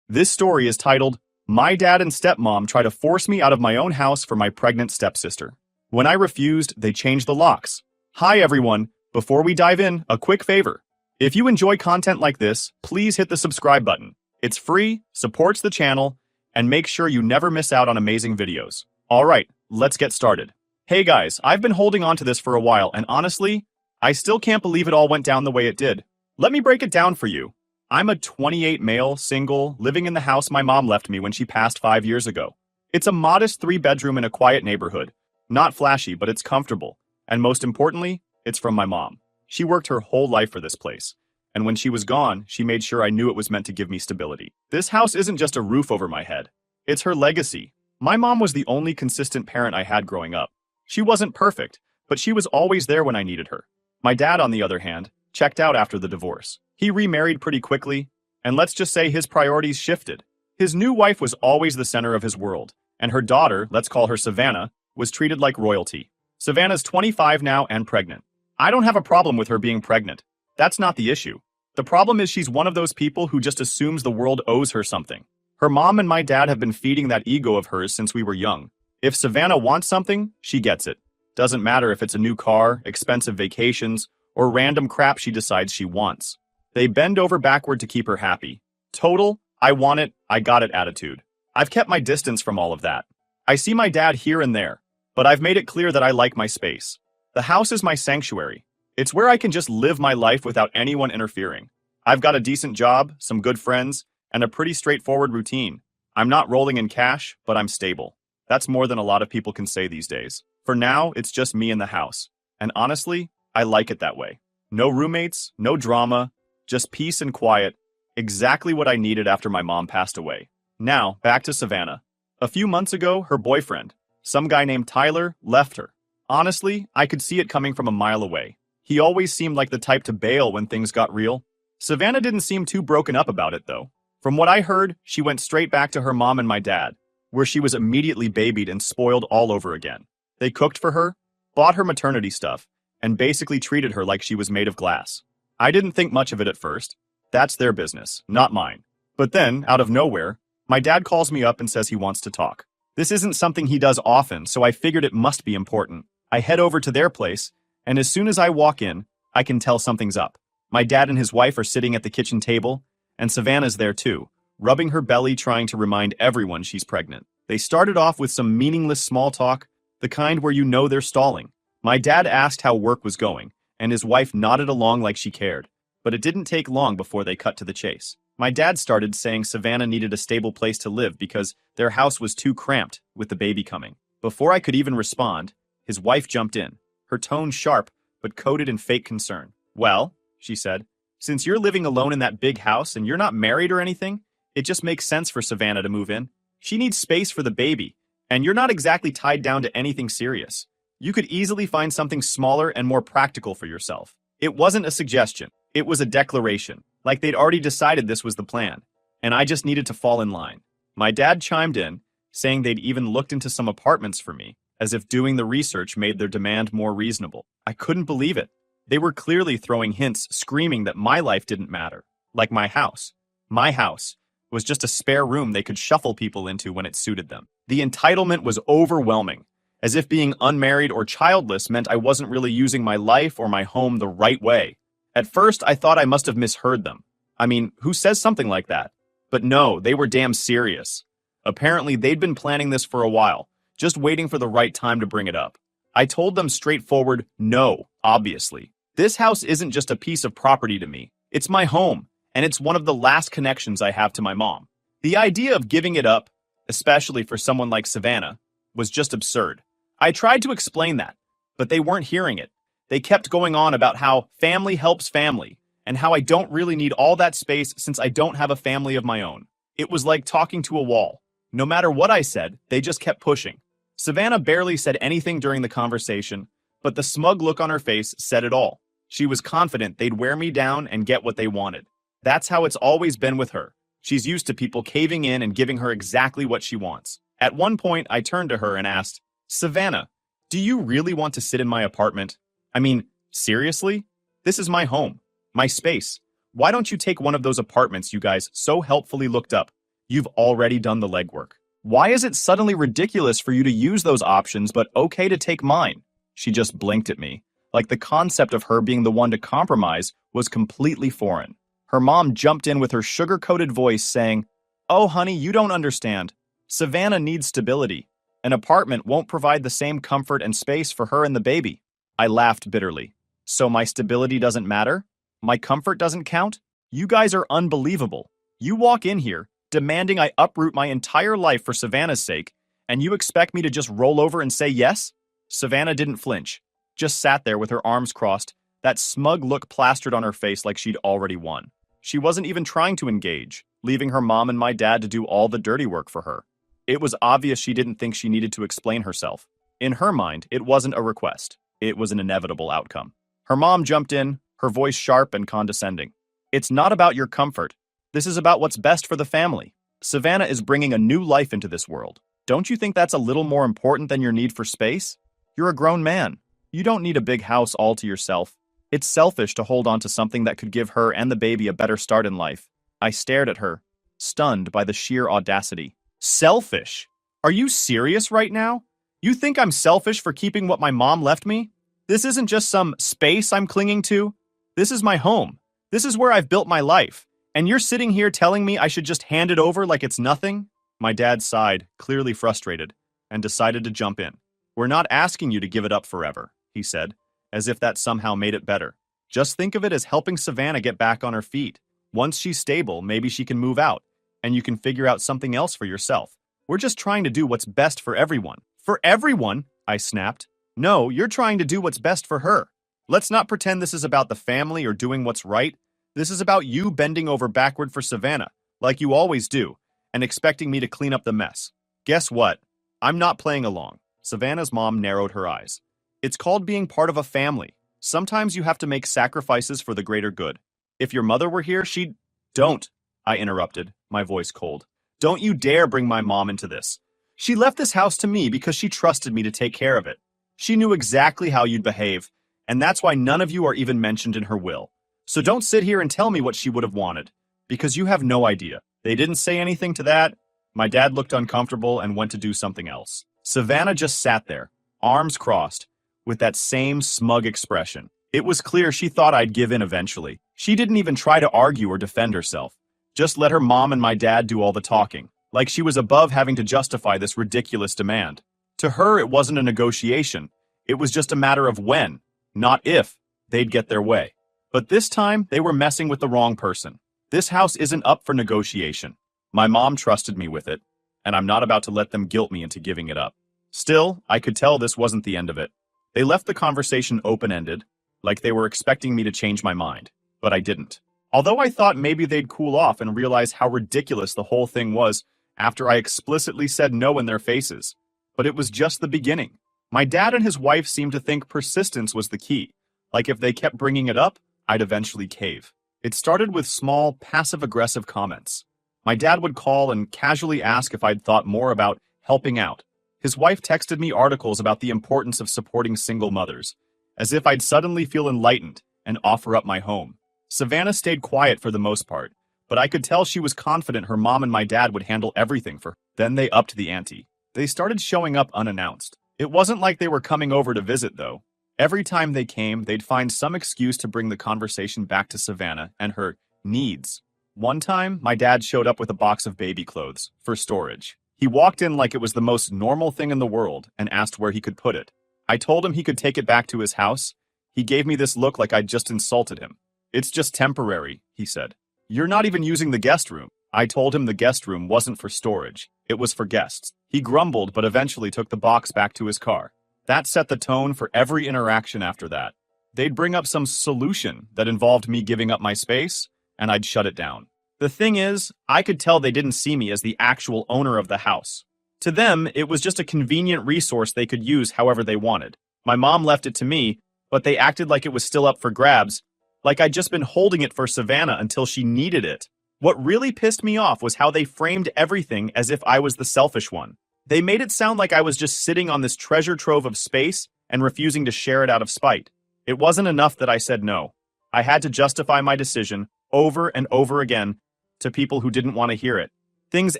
This story is titled, My Dad and Stepmom Try to Force Me Out of My Own House for My Pregnant Stepsister. When I refused, they changed the locks. Hi everyone, before we dive in, a quick favor. If you enjoy content like this, please hit the subscribe button. It's free, supports the channel, and make sure you never miss out on amazing videos. Alright, let's get started. Hey guys, I've been holding on to this for a while, and honestly, I still can't believe it all went down the way it did. Let me break it down for you. I'm a 28 male, single, living in the house my mom left me when she passed 5 years ago. It's a modest 3-bedroom in a quiet neighborhood. Not flashy, but it's comfortable. And most importantly, it's from my mom. She worked her whole life for this place. And when she was gone, she made sure I knew it was meant to give me stability. This house isn't just a roof over my head. It's her legacy. My mom was the only consistent parent I had growing up. She wasn't perfect, but she was always there when I needed her. My dad, on the other hand, checked out after the divorce. He remarried pretty quickly, and let's just say his priorities shifted. His new wife was always the center of his world, and her daughter, let's call her Savannah, was treated like royalty. Savannah's 25 now and pregnant. I don't have a problem with her being pregnant. That's not the issue. The problem is she's one of those people who just assumes the world owes her something. Her mom and my dad have been feeding that ego of hers since we were young. If Savannah wants something, she gets it. Doesn't matter if it's a new car, expensive vacations, or random crap she decides she wants. They bend over backward to keep her happy. Total, I want it, I got it attitude. I've kept my distance from all of that. I see my dad here and there, but I've made it clear that I like my space. The house is my sanctuary. It's where I can just live my life without anyone interfering. I've got a decent job, some good friends, and a pretty straightforward routine. I'm not rolling in cash, but I'm stable. That's more than a lot of people can say these days. For now, it's just me in the house. And honestly, I like it that way. No roommates, no drama, just peace and quiet. Exactly what I needed after my mom passed away. Now, back to Savannah. A few months ago, her boyfriend, some guy named Tyler, left her. Honestly, I could see it coming from a mile away. He always seemed like the type to bail when things got real. Savannah didn't seem too broken up about it, though. From what I heard, she went straight back to her mom and my dad, where she was immediately babied and spoiled all over again. They cooked for her, bought her maternity stuff, and basically treated her like she was made of glass. I didn't think much of it at first. That's their business, not mine. But then, out of nowhere, my dad calls me up and says he wants to talk. This isn't something he does often, so I figured it must be important. I head over to their place, and as soon as I walk in, I can tell something's up. My dad and his wife are sitting at the kitchen table, and Savannah's there too, rubbing her belly trying to remind everyone she's pregnant. They started off with some meaningless small talk, the kind where you know they're stalling. My dad asked how work was going, and his wife nodded along like she cared. But it didn't take long before they cut to the chase. My dad started saying Savannah needed a stable place to live because their house was too cramped with the baby coming. Before I could even respond, his wife jumped in, her tone sharp but coated in fake concern. Well, she said, since you're living alone in that big house and you're not married or anything, it just makes sense for Savannah to move in. She needs space for the baby, and you're not exactly tied down to anything serious. You could easily find something smaller and more practical for yourself. It wasn't a suggestion. It was a declaration, like they'd already decided this was the plan, and I just needed to fall in line. My dad chimed in, saying they'd even looked into some apartments for me, as if doing the research made their demand more reasonable. I couldn't believe it. They were clearly throwing hints, screaming that my life didn't matter. Like my house. My house was just a spare room they could shuffle people into when it suited them. The entitlement was overwhelming, as if being unmarried or childless meant I wasn't really using my life or my home the right way. At first, I thought I must have misheard them. I mean, who says something like that? But no, they were damn serious. Apparently, they'd been planning this for a while, just waiting for the right time to bring it up. I told them straightforward, no, obviously. This house isn't just a piece of property to me. It's my home, and it's one of the last connections I have to my mom. The idea of giving it up, especially for someone like Savannah, was just absurd. I tried to explain that, but they weren't hearing it. They kept going on about how family helps family, and how I don't really need all that space since I don't have a family of my own. It was like talking to a wall. No matter what I said, they just kept pushing. Savannah barely said anything during the conversation, but the smug look on her face said it all. She was confident they'd wear me down and get what they wanted. That's how it's always been with her. She's used to people caving in and giving her exactly what she wants. At one point, I turned to her and asked, Savannah, do you really want to sit in my apartment? I mean, seriously? This is my home, my space. Why don't you take one of those apartments you guys so helpfully looked up? You've already done the legwork. Why is it suddenly ridiculous for you to use those options but okay to take mine? She just blinked at me, like the concept of her being the one to compromise was completely foreign. Her mom jumped in with her sugar-coated voice saying, "Oh, honey, you don't understand. Savannah needs stability. An apartment won't provide the same comfort and space for her and the baby." I laughed bitterly. So my stability doesn't matter? My comfort doesn't count? You guys are unbelievable. You walk in here, demanding I uproot my entire life for Savannah's sake, and you expect me to just roll over and say yes? Savannah didn't flinch, just sat there with her arms crossed, that smug look plastered on her face like she'd already won. She wasn't even trying to engage, leaving her mom and my dad to do all the dirty work for her. It was obvious she didn't think she needed to explain herself. In her mind, it wasn't a request. It was an inevitable outcome. Her mom jumped in, her voice sharp and condescending. "It's not about your comfort. This is about what's best for the family. Savannah is bringing a new life into this world. Don't you think that's a little more important than your need for space? You're a grown man. You don't need a big house all to yourself. It's selfish to hold on to something that could give her and the baby a better start in life." I stared at her, stunned by the sheer audacity. Selfish? Are you serious right now? You think I'm selfish for keeping what my mom left me? This isn't just some space I'm clinging to. This is my home. This is where I've built my life. And you're sitting here telling me I should just hand it over like it's nothing? My dad sighed, clearly frustrated, and decided to jump in. "We're not asking you to give it up forever," he said, as if that somehow made it better. "Just think of it as helping Savannah get back on her feet. Once she's stable, maybe she can move out, and you can figure out something else for yourself. We're just trying to do what's best for everyone." "For everyone?" I snapped. "No, you're trying to do what's best for her. Let's not pretend this is about the family or doing what's right. This is about you bending over backward for Savannah, like you always do, and expecting me to clean up the mess. Guess what? I'm not playing along." Savannah's mom narrowed her eyes. "It's called being part of a family. Sometimes you have to make sacrifices for the greater good. If your mother were here, she'd—" "Don't," I interrupted, my voice cold. "Don't you dare bring my mom into this. She left this house to me because she trusted me to take care of it. She knew exactly how you'd behave, and that's why none of you are even mentioned in her will. So don't sit here and tell me what she would have wanted, because you have no idea." They didn't say anything to that. My dad looked uncomfortable and went to do something else. Savannah just sat there, arms crossed, with that same smug expression. It was clear she thought I'd give in eventually. She didn't even try to argue or defend herself. Just let her mom and my dad do all the talking, like she was above having to justify this ridiculous demand. To her, it wasn't a negotiation. It was just a matter of when, not if, they'd get their way. But this time, they were messing with the wrong person. This house isn't up for negotiation. My mom trusted me with it, and I'm not about to let them guilt me into giving it up. Still, I could tell this wasn't the end of it. They left the conversation open-ended, like they were expecting me to change my mind, but I didn't. Although I thought maybe they'd cool off and realize how ridiculous the whole thing was after I explicitly said no in their faces. But it was just the beginning. My dad and his wife seemed to think persistence was the key. Like if they kept bringing it up, I'd eventually cave. It started with small, passive-aggressive comments. My dad would call and casually ask if I'd thought more about helping out. His wife texted me articles about the importance of supporting single mothers, as if I'd suddenly feel enlightened and offer up my home. Savannah stayed quiet for the most part, but I could tell she was confident her mom and my dad would handle everything for her. Then they upped the ante. They started showing up unannounced. It wasn't like they were coming over to visit, though. Every time they came, they'd find some excuse to bring the conversation back to Savannah and her needs. One time, my dad showed up with a box of baby clothes for storage. He walked in like it was the most normal thing in the world and asked where he could put it. I told him he could take it back to his house. He gave me this look like I'd just insulted him. "It's just temporary," he said. "You're not even using the guest room." I told him the guest room wasn't for storage. It was for guests. He grumbled but eventually took the box back to his car. That set the tone for every interaction after that. They'd bring up some solution that involved me giving up my space, and I'd shut it down. The thing is, I could tell they didn't see me as the actual owner of the house. To them, it was just a convenient resource they could use however they wanted. My mom left it to me, but they acted like it was still up for grabs, like I'd just been holding it for Savannah until she needed it. What really pissed me off was how they framed everything as if I was the selfish one. They made it sound like I was just sitting on this treasure trove of space and refusing to share it out of spite. It wasn't enough that I said no. I had to justify my decision over and over again to people who didn't want to hear it. Things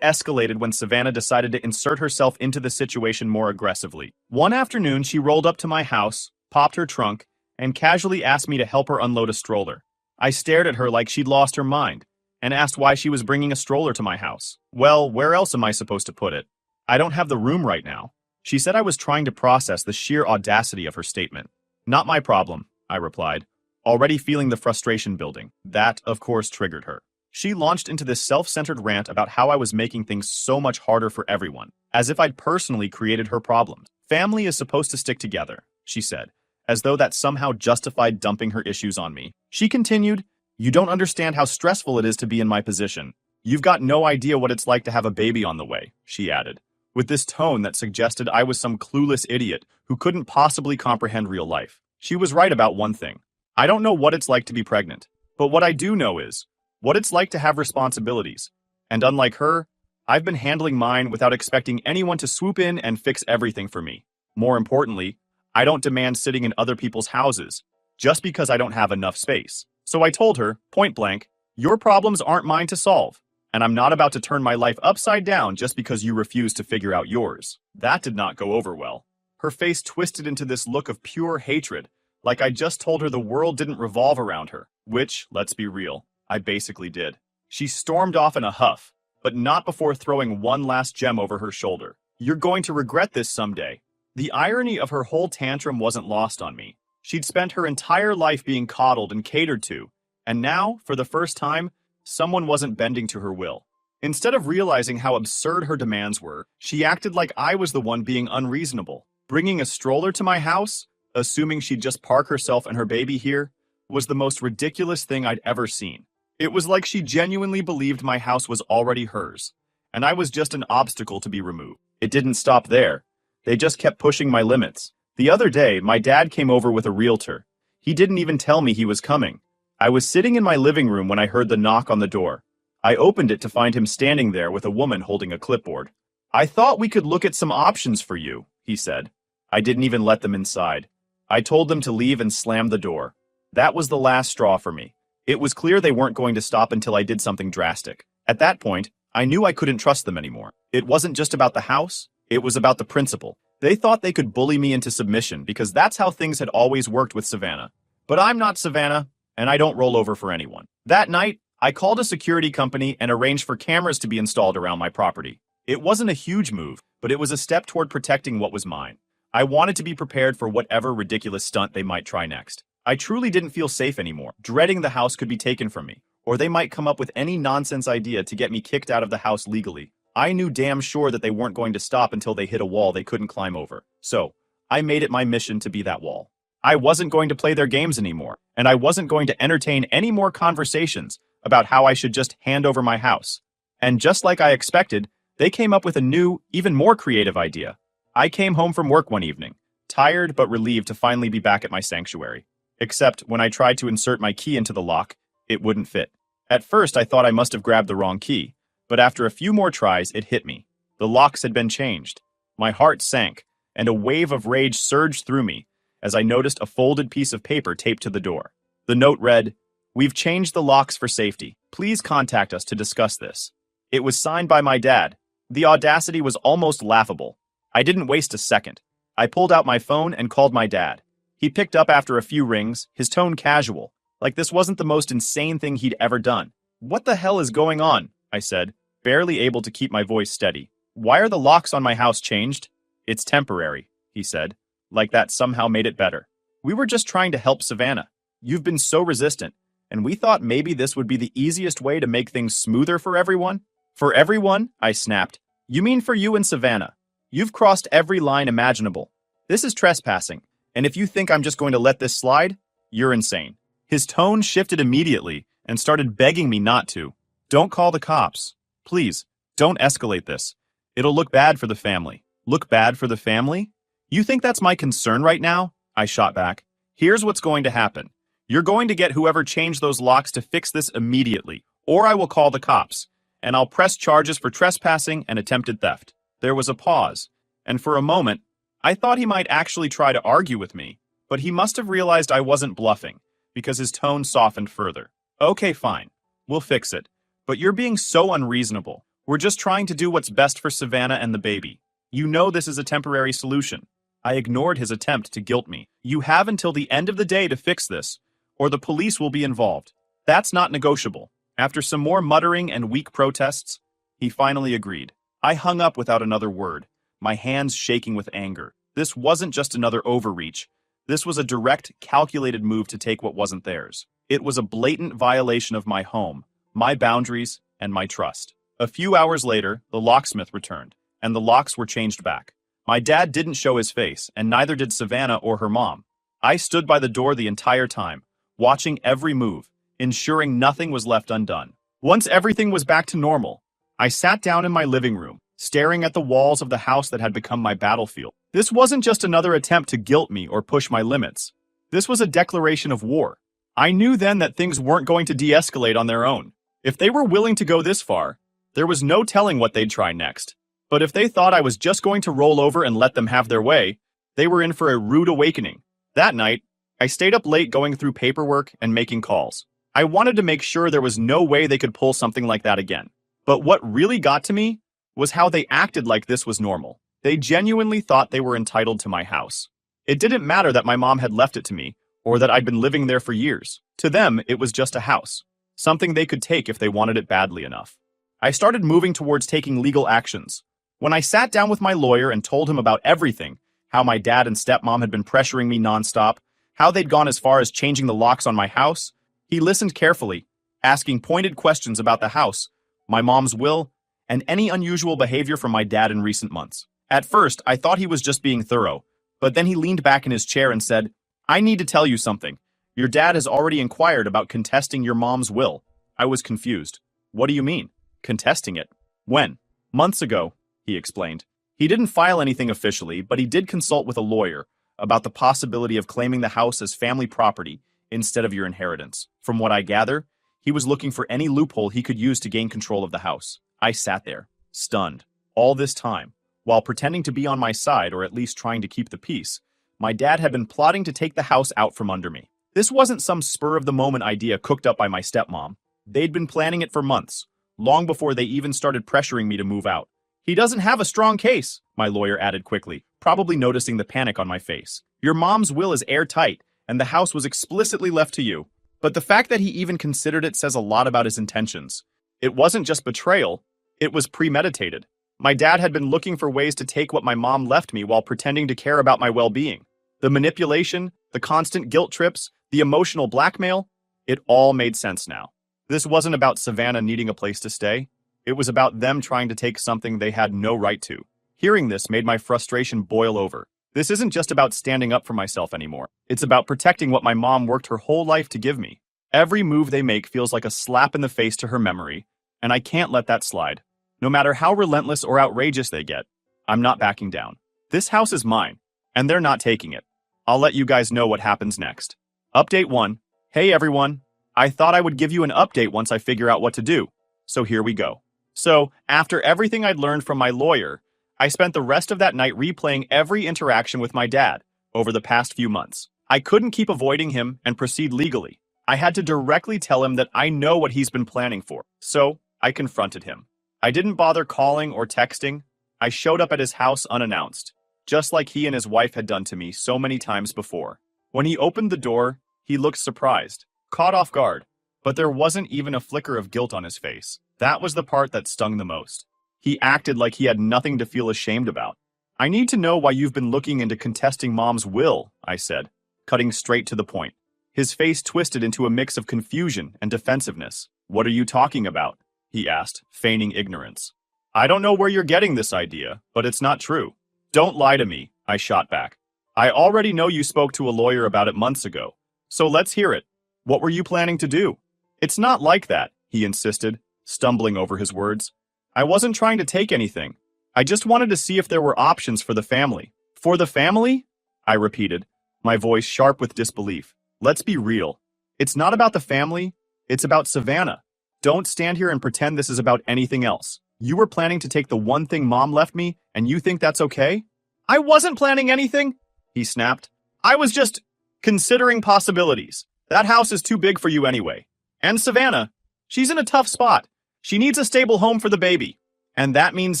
escalated when Savannah decided to insert herself into the situation more aggressively. One afternoon, she rolled up to my house, popped her trunk, and casually asked me to help her unload a stroller. I stared at her like she'd lost her mind, and asked why she was bringing a stroller to my house. Well, where else am I supposed to put it? I don't have the room right now. She said I was trying to process the sheer audacity of her statement. Not my problem, I replied, already feeling the frustration building. That, of course, triggered her. She launched into this self-centered rant about how I was making things so much harder for everyone, as if I'd personally created her problems. Family is supposed to stick together, she said, as though that somehow justified dumping her issues on me. She continued, "You don't understand how stressful it is to be in my position. You've got no idea what it's like to have a baby on the way," she added, with this tone that suggested I was some clueless idiot who couldn't possibly comprehend real life. She was right about one thing. I don't know what it's like to be pregnant, but what I do know is what it's like to have responsibilities. And unlike her, I've been handling mine without expecting anyone to swoop in and fix everything for me. More importantly, I don't demand sitting in other people's houses just because I don't have enough space. So I told her, point blank, your problems aren't mine to solve, and I'm not about to turn my life upside down just because you refuse to figure out yours. That did not go over well. Her face twisted into this look of pure hatred, like I just told her the world didn't revolve around her, which, let's be real, I basically did. She stormed off in a huff, but not before throwing one last gem over her shoulder. You're going to regret this someday. The irony of her whole tantrum wasn't lost on me. She'd spent her entire life being coddled and catered to, and now, for the first time, someone wasn't bending to her will. Instead of realizing how absurd her demands were, she acted like I was the one being unreasonable. Bringing a stroller to my house, assuming she'd just park herself and her baby here, was the most ridiculous thing I'd ever seen. It was like she genuinely believed my house was already hers, and I was just an obstacle to be removed. It didn't stop there. They just kept pushing my limits. The other day, my dad came over with a realtor. He didn't even tell me he was coming. I was sitting in my living room when I heard the knock on the door. I opened it to find him standing there with a woman holding a clipboard. "I thought we could look at some options for you," he said. I didn't even let them inside. I told them to leave and slammed the door. That was the last straw for me. It was clear they weren't going to stop until I did something drastic. At that point, I knew I couldn't trust them anymore. It wasn't just about the house, it was about the principle. They thought they could bully me into submission because that's how things had always worked with Savannah. But I'm not Savannah, and I don't roll over for anyone. That night, I called a security company and arranged for cameras to be installed around my property. It wasn't a huge move, but it was a step toward protecting what was mine. I wanted to be prepared for whatever ridiculous stunt they might try next. I truly didn't feel safe anymore, dreading the house could be taken from me, or they might come up with any nonsense idea to get me kicked out of the house legally. I knew damn sure that they weren't going to stop until they hit a wall they couldn't climb over. So, I made it my mission to be that wall. I wasn't going to play their games anymore, and I wasn't going to entertain any more conversations about how I should just hand over my house. And just like I expected, they came up with a new, even more creative idea. I came home from work one evening, tired but relieved to finally be back at my sanctuary. Except when I tried to insert my key into the lock, it wouldn't fit. At first, I thought I must have grabbed the wrong key, but after a few more tries, it hit me. The locks had been changed. My heart sank, and a wave of rage surged through me as I noticed a folded piece of paper taped to the door. The note read, "We've changed the locks for safety. Please contact us to discuss this." It was signed by my dad. The audacity was almost laughable. I didn't waste a second. I pulled out my phone and called my dad. He picked up after a few rings, his tone casual, like this wasn't the most insane thing he'd ever done. "What the hell is going on?" I said, barely able to keep my voice steady. "Why are the locks on my house changed?" "It's temporary," he said, like that somehow made it better. "We were just trying to help Savannah. You've been so resistant, and we thought maybe this would be the easiest way to make things smoother for everyone." "For everyone?" I snapped. "You mean for you and Savannah? You've crossed every line imaginable. This is trespassing. And if you think I'm just going to let this slide, you're insane." His tone shifted immediately and started begging me not to. "Don't call the cops. Please, don't escalate this. It'll look bad for the family." "Look bad for the family? You think that's my concern right now?" I shot back. "Here's what's going to happen. You're going to get whoever changed those locks to fix this immediately, or I will call the cops, and I'll press charges for trespassing and attempted theft." There was a pause, and for a moment, I thought he might actually try to argue with me, but he must have realized I wasn't bluffing, because his tone softened further. "Okay, fine. We'll fix it. But you're being so unreasonable. We're just trying to do what's best for Savannah and the baby. You know this is a temporary solution. I ignored his attempt to guilt me. You have until the end of the day to fix this, or the police will be involved. That's not negotiable. After some more muttering and weak protests, he finally agreed. I hung up without another word, my hands shaking with anger. This wasn't just another overreach. This was a direct, calculated move to take what wasn't theirs. It was a blatant violation of my home, my boundaries, and my trust. A few hours later, the locksmith returned, and the locks were changed back. My dad didn't show his face, and neither did Savannah or her mom. I stood by the door the entire time, watching every move, ensuring nothing was left undone. Once everything was back to normal, I sat down in my living room, staring at the walls of the house that had become my battlefield. This wasn't just another attempt to guilt me or push my limits. This was a declaration of war. I knew then that things weren't going to de-escalate on their own. If they were willing to go this far, there was no telling what they'd try next. But if they thought I was just going to roll over and let them have their way, they were in for a rude awakening. That night, I stayed up late going through paperwork and making calls. I wanted to make sure there was no way they could pull something like that again. But what really got to me was how they acted like this was normal. They genuinely thought they were entitled to my house. It didn't matter that my mom had left it to me, or that I'd been living there for years. To them, it was just a house, something they could take if they wanted it badly enough. I started moving towards taking legal actions. When I sat down with my lawyer and told him about everything, how my dad and stepmom had been pressuring me nonstop, how they'd gone as far as changing the locks on my house, he listened carefully, asking pointed questions about the house, my mom's will, and any unusual behavior from my dad in recent months. At first, I thought he was just being thorough, but then he leaned back in his chair and said, "I need to tell you something. Your dad has already inquired about contesting your mom's will." I was confused. "What do you mean? Contesting it? When?" "Months ago," he explained. "He didn't file anything officially, but he did consult with a lawyer about the possibility of claiming the house as family property instead of your inheritance. From what I gather, he was looking for any loophole he could use to gain control of the house." I sat there, stunned. All this time, while pretending to be on my side or at least trying to keep the peace, my dad had been plotting to take the house out from under me. This wasn't some spur-of-the-moment idea cooked up by my stepmom. They'd been planning it for months, long before they even started pressuring me to move out. "He doesn't have a strong case," my lawyer added quickly, probably noticing the panic on my face. "Your mom's will is airtight, and the house was explicitly left to you." But the fact that he even considered it says a lot about his intentions. It wasn't just betrayal, it was premeditated. My dad had been looking for ways to take what my mom left me while pretending to care about my well-being. The manipulation, the constant guilt trips, the emotional blackmail, it all made sense now. This wasn't about Savannah needing a place to stay. It was about them trying to take something they had no right to. Hearing this made my frustration boil over. This isn't just about standing up for myself anymore. It's about protecting what my mom worked her whole life to give me. Every move they make feels like a slap in the face to her memory, and I can't let that slide. No matter how relentless or outrageous they get, I'm not backing down. This house is mine, and they're not taking it. I'll let you guys know what happens next. Update 1. Hey everyone. I thought I would give you an update once I figure out what to do. So here we go. So, after everything I'd learned from my lawyer, I spent the rest of that night replaying every interaction with my dad over the past few months. I couldn't keep avoiding him and proceed legally. I had to directly tell him that I know what he's been planning for. So, I confronted him. I didn't bother calling or texting. I showed up at his house unannounced, just like he and his wife had done to me so many times before. When he opened the door, he looked surprised, caught off guard, but there wasn't even a flicker of guilt on his face. That was the part that stung the most. He acted like he had nothing to feel ashamed about. "I need to know why you've been looking into contesting Mom's will," I said, cutting straight to the point. His face twisted into a mix of confusion and defensiveness. "What are you talking about?" he asked, feigning ignorance. "I don't know where you're getting this idea, but it's not true." "Don't lie to me," I shot back. "I already know you spoke to a lawyer about it months ago, so let's hear it. What were you planning to do?" "It's not like that," he insisted, stumbling over his words. "I wasn't trying to take anything. I just wanted to see if there were options for the family." "For the family?" I repeated, my voice sharp with disbelief. "Let's be real. It's not about the family, it's about Savannah. Don't stand here and pretend this is about anything else. You were planning to take the one thing Mom left me, and you think that's okay?" "I wasn't planning anything," he snapped. "I was just considering possibilities. That house is too big for you anyway. And Savannah, she's in a tough spot. She needs a stable home for the baby. And that means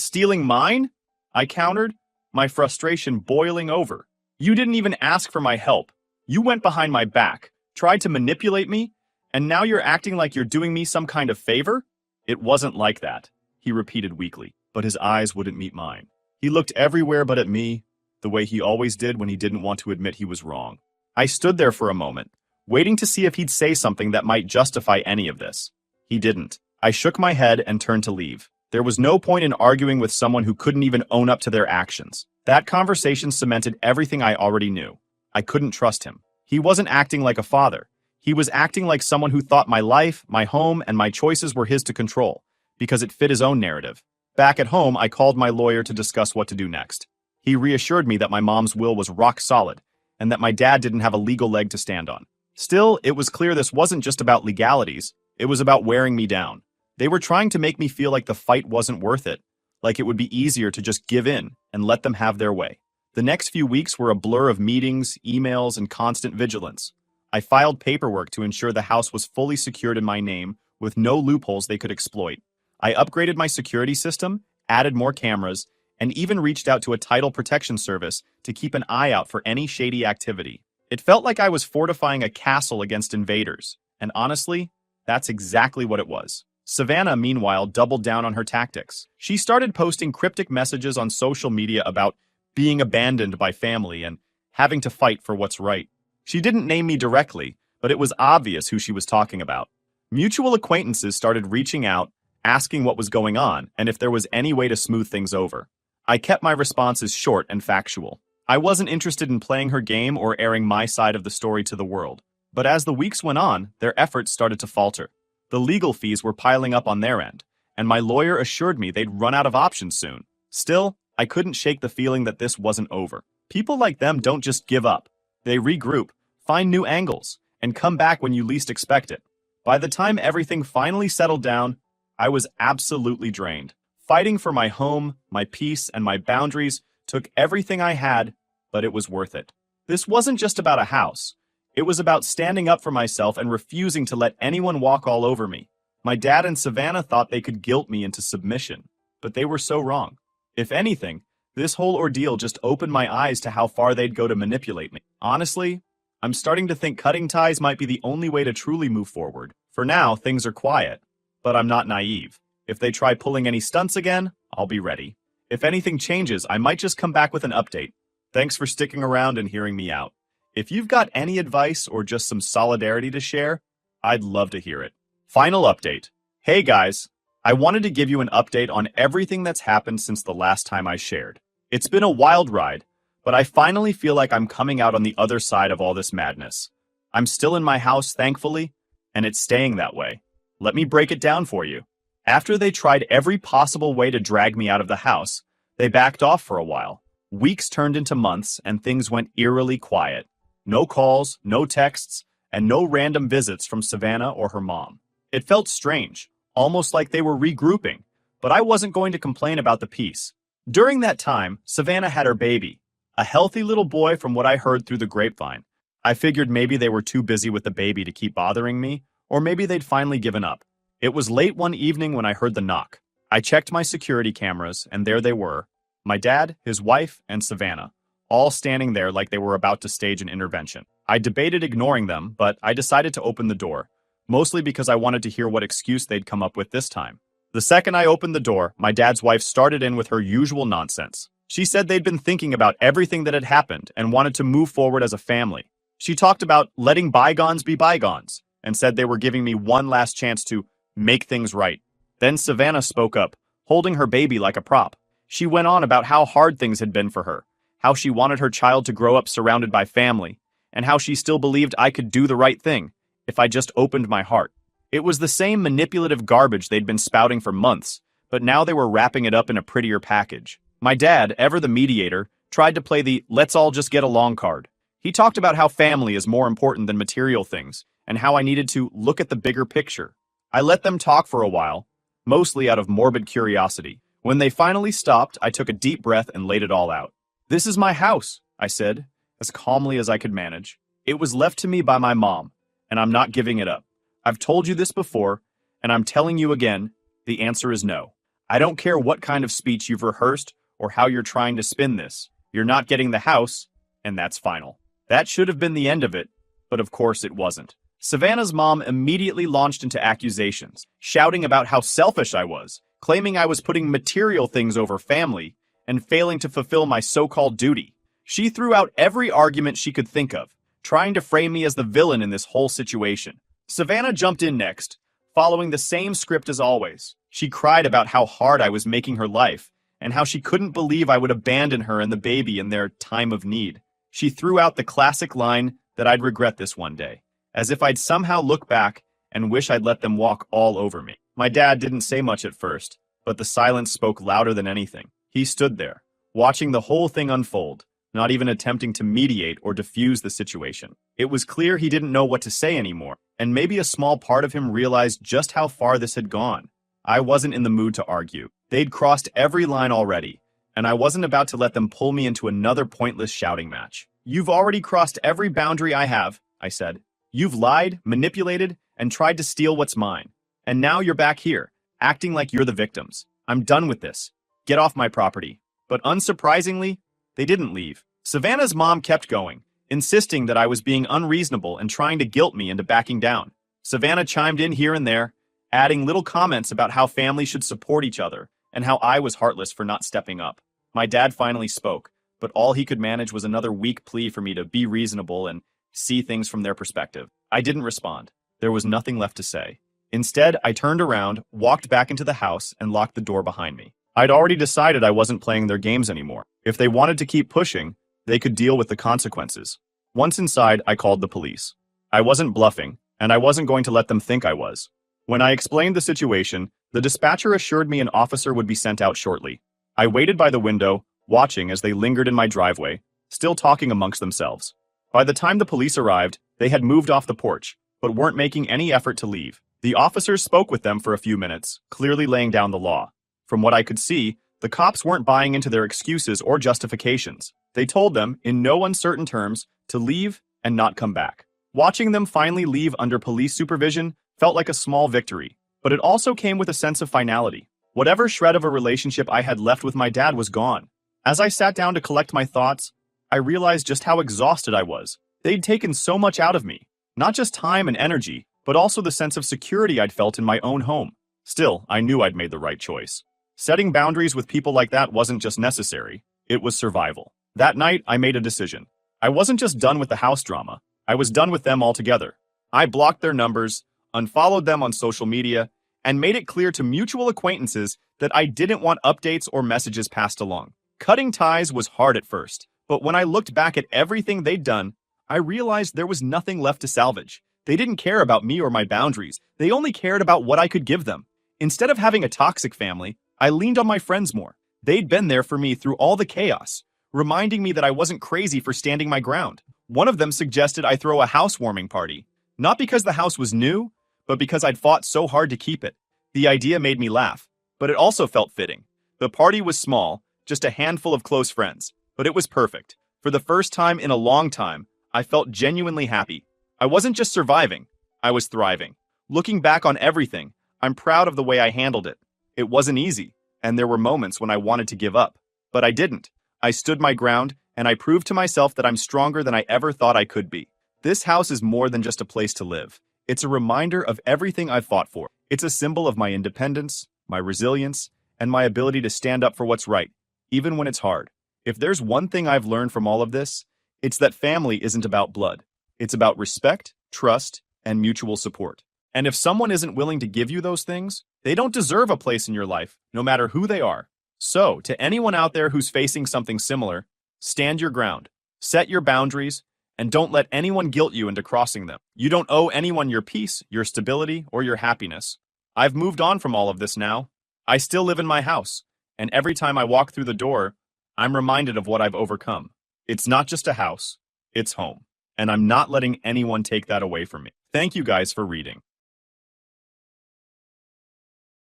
stealing mine? I countered, my frustration boiling over. You didn't even ask for my help. You went behind my back, tried to manipulate me, and now you're acting like you're doing me some kind of favor? It wasn't like that, he repeated weakly, but his eyes wouldn't meet mine. He looked everywhere but at me, the way he always did when he didn't want to admit he was wrong. I stood there for a moment, waiting to see if he'd say something that might justify any of this. He didn't. I shook my head and turned to leave. There was no point in arguing with someone who couldn't even own up to their actions. That conversation cemented everything I already knew. I couldn't trust him. He wasn't acting like a father. He was acting like someone who thought my life, my home, and my choices were his to control, because it fit his own narrative. Back at home, I called my lawyer to discuss what to do next. He reassured me that my mom's will was rock solid, and that my dad didn't have a legal leg to stand on. Still, it was clear this wasn't just about legalities, it was about wearing me down. They were trying to make me feel like the fight wasn't worth it, like it would be easier to just give in and let them have their way. The next few weeks were a blur of meetings, emails, and constant vigilance. I filed paperwork to ensure the house was fully secured in my name, with no loopholes they could exploit. I upgraded my security system, added more cameras, and even reached out to a title protection service to keep an eye out for any shady activity. It felt like I was fortifying a castle against invaders, and honestly, that's exactly what it was. Savannah, meanwhile, doubled down on her tactics. She started posting cryptic messages on social media about being abandoned by family and having to fight for what's right. She didn't name me directly, but it was obvious who she was talking about. Mutual acquaintances started reaching out, asking what was going on and if there was any way to smooth things over. I kept my responses short and factual. I wasn't interested in playing her game or airing my side of the story to the world. But as the weeks went on, their efforts started to falter. The legal fees were piling up on their end, and my lawyer assured me they'd run out of options soon. Still, I couldn't shake the feeling that this wasn't over. People like them don't just give up. They regroup, find new angles, and come back when you least expect it. By the time everything finally settled down, I was absolutely drained. Fighting for my home, my peace, and my boundaries took everything I had, but it was worth it. This wasn't just about a house. It was about standing up for myself and refusing to let anyone walk all over me. My dad and Savannah thought they could guilt me into submission, but they were so wrong. If anything, this whole ordeal just opened my eyes to how far they'd go to manipulate me. Honestly, I'm starting to think cutting ties might be the only way to truly move forward. For now, things are quiet, but I'm not naive. If they try pulling any stunts again, I'll be ready. If anything changes, I might just come back with an update. Thanks for sticking around and hearing me out. If you've got any advice or just some solidarity to share, I'd love to hear it. Final update. Hey guys, I wanted to give you an update on everything that's happened since the last time I shared. It's been a wild ride, but I finally feel like I'm coming out on the other side of all this madness. I'm still in my house, thankfully, and it's staying that way. Let me break it down for you. After they tried every possible way to drag me out of the house, they backed off for a while. Weeks turned into months, and things went eerily quiet. No calls, no texts, and no random visits from Savannah or her mom. It felt strange, almost like they were regrouping, but I wasn't going to complain about the peace. During that time, Savannah had her baby, a healthy little boy from what I heard through the grapevine. I figured maybe they were too busy with the baby to keep bothering me, or maybe they'd finally given up. It was late one evening when I heard the knock. I checked my security cameras, and there they were. My dad, his wife, and Savannah, all standing there like they were about to stage an intervention. I debated ignoring them, but I decided to open the door, mostly because I wanted to hear what excuse they'd come up with this time. The second I opened the door, my dad's wife started in with her usual nonsense. She said they'd been thinking about everything that had happened and wanted to move forward as a family. She talked about letting bygones be bygones and said they were giving me one last chance to make things right. Then Savannah spoke up, holding her baby like a prop. She went on about how hard things had been for her, how she wanted her child to grow up surrounded by family, and how she still believed I could do the right thing if I just opened my heart. It was the same manipulative garbage they'd been spouting for months, but now they were wrapping it up in a prettier package. My dad, ever the mediator, tried to play the let's all just get along card. He talked about how family is more important than material things, and how I needed to look at the bigger picture. I let them talk for a while, mostly out of morbid curiosity. When they finally stopped, I took a deep breath and laid it all out. "This is my house," I said, as calmly as I could manage. "It was left to me by my mom, and I'm not giving it up. I've told you this before, and I'm telling you again, the answer is no. I don't care what kind of speech you've rehearsed or how you're trying to spin this. You're not getting the house, and that's final. That should have been the end of it, but of course it wasn't. Savannah's mom immediately launched into accusations, shouting about how selfish I was, claiming I was putting material things over family, and failing to fulfill my so-called duty. She threw out every argument she could think of, trying to frame me as the villain in this whole situation. Savannah jumped in next, following the same script as always. She cried about how hard I was making her life, and how she couldn't believe I would abandon her and the baby in their time of need. She threw out the classic line that I'd regret this one day, as if I'd somehow look back and wish I'd let them walk all over me. My dad didn't say much at first, but the silence spoke louder than anything. He stood there, watching the whole thing unfold, not even attempting to mediate or diffuse the situation. It was clear he didn't know what to say anymore, and maybe a small part of him realized just how far this had gone. I wasn't in the mood to argue. They'd crossed every line already, and I wasn't about to let them pull me into another pointless shouting match. You've already crossed every boundary I have, I said. You've lied, manipulated, and tried to steal what's mine. And now you're back here, acting like you're the victims. I'm done with this. Get off my property. But unsurprisingly, they didn't leave. Savannah's mom kept going, insisting that I was being unreasonable and trying to guilt me into backing down. Savannah chimed in here and there, adding little comments about how families should support each other and how I was heartless for not stepping up. My dad finally spoke, but all he could manage was another weak plea for me to be reasonable and see things from their perspective. I didn't respond. There was nothing left to say. Instead, I turned around, walked back into the house, and locked the door behind me. I'd already decided I wasn't playing their games anymore. If they wanted to keep pushing, they could deal with the consequences. Once inside, I called the police. I wasn't bluffing, and I wasn't going to let them think I was. When I explained the situation, the dispatcher assured me an officer would be sent out shortly. I waited by the window, watching as they lingered in my driveway, still talking amongst themselves. By the time the police arrived, they had moved off the porch, but weren't making any effort to leave. The officers spoke with them for a few minutes, clearly laying down the law. From what I could see, the cops weren't buying into their excuses or justifications. They told them, in no uncertain terms, to leave and not come back. Watching them finally leave under police supervision felt like a small victory, but it also came with a sense of finality. Whatever shred of a relationship I had left with my dad was gone. As I sat down to collect my thoughts, I realized just how exhausted I was. They'd taken so much out of me, not just time and energy, but also the sense of security I'd felt in my own home. Still, I knew I'd made the right choice. Setting boundaries with people like that wasn't just necessary, it was survival. That night, I made a decision. I wasn't just done with the house drama, I was done with them altogether. I blocked their numbers, unfollowed them on social media, and made it clear to mutual acquaintances that I didn't want updates or messages passed along. Cutting ties was hard at first, but when I looked back at everything they'd done, I realized there was nothing left to salvage. They didn't care about me or my boundaries, they only cared about what I could give them. Instead of having a toxic family, I leaned on my friends more. They'd been there for me through all the chaos, reminding me that I wasn't crazy for standing my ground. One of them suggested I throw a housewarming party, not because the house was new, but because I'd fought so hard to keep it. The idea made me laugh, but it also felt fitting. The party was small, just a handful of close friends, but it was perfect. For the first time in a long time, I felt genuinely happy. I wasn't just surviving, I was thriving. Looking back on everything, I'm proud of the way I handled it. It wasn't easy, and there were moments when I wanted to give up, but I didn't. I stood my ground, and I proved to myself that I'm stronger than I ever thought I could be. This house is more than just a place to live. It's a reminder of everything I've fought for. It's a symbol of my independence, my resilience, and my ability to stand up for what's right, even when it's hard. If there's one thing I've learned from all of this, it's that family isn't about blood. It's about respect, trust, and mutual support. And if someone isn't willing to give you those things, they don't deserve a place in your life, no matter who they are. So, to anyone out there who's facing something similar, stand your ground, set your boundaries, and don't let anyone guilt you into crossing them. You don't owe anyone your peace, your stability, or your happiness. I've moved on from all of this now. I still live in my house, and every time I walk through the door, I'm reminded of what I've overcome. It's not just a house, it's home, and I'm not letting anyone take that away from me. Thank you guys for reading.